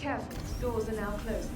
Careful, doors are now closing.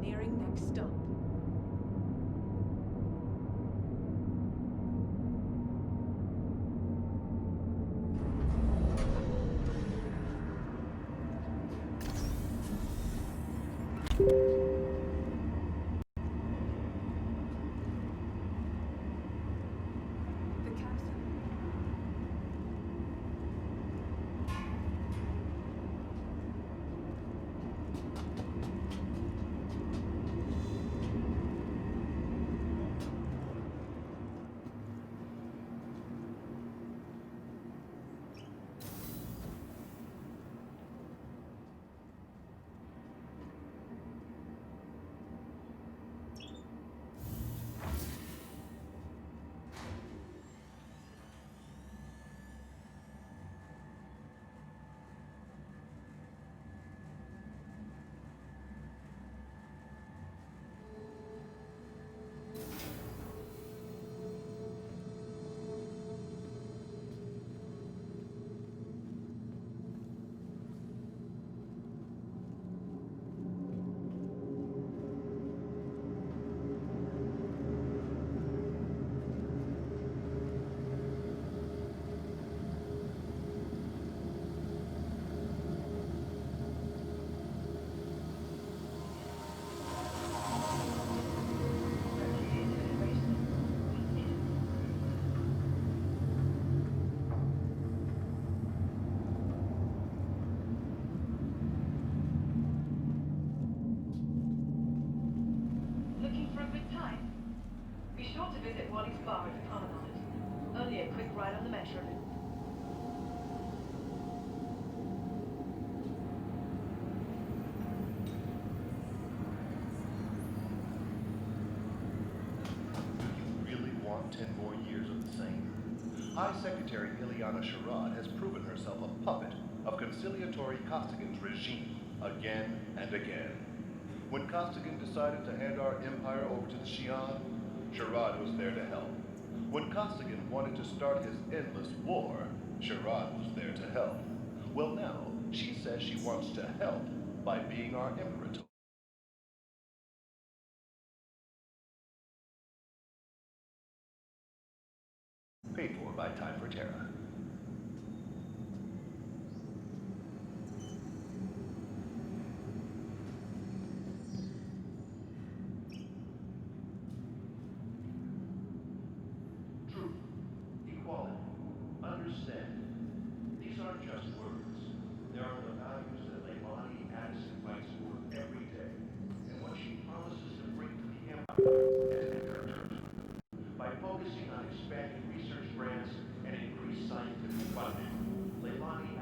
Nearing next stop. The capsule. Looking for a good time? Be sure to visit Wally's Bar at the Promenade. Only a quick ride on the metro. Do you really want 10 more years of the same? High Secretary Ileana Sherrod has proven herself a puppet of conciliatory Costigan's regime again and again. When Costigan decided to hand our empire over to the Xi'an, Sherrod was there to help. When Costigan wanted to start his endless war, Sherrod was there to help. Well, now, she says she wants to help by being our imperator. Paid for by Time for Terra. Truth, equality, understanding. These aren't just words. They are the values that Leilani Addison fights for every day, and what she promises to bring to the Empire as imperator. By focusing on expanding research grants and increased scientific funding, Leilani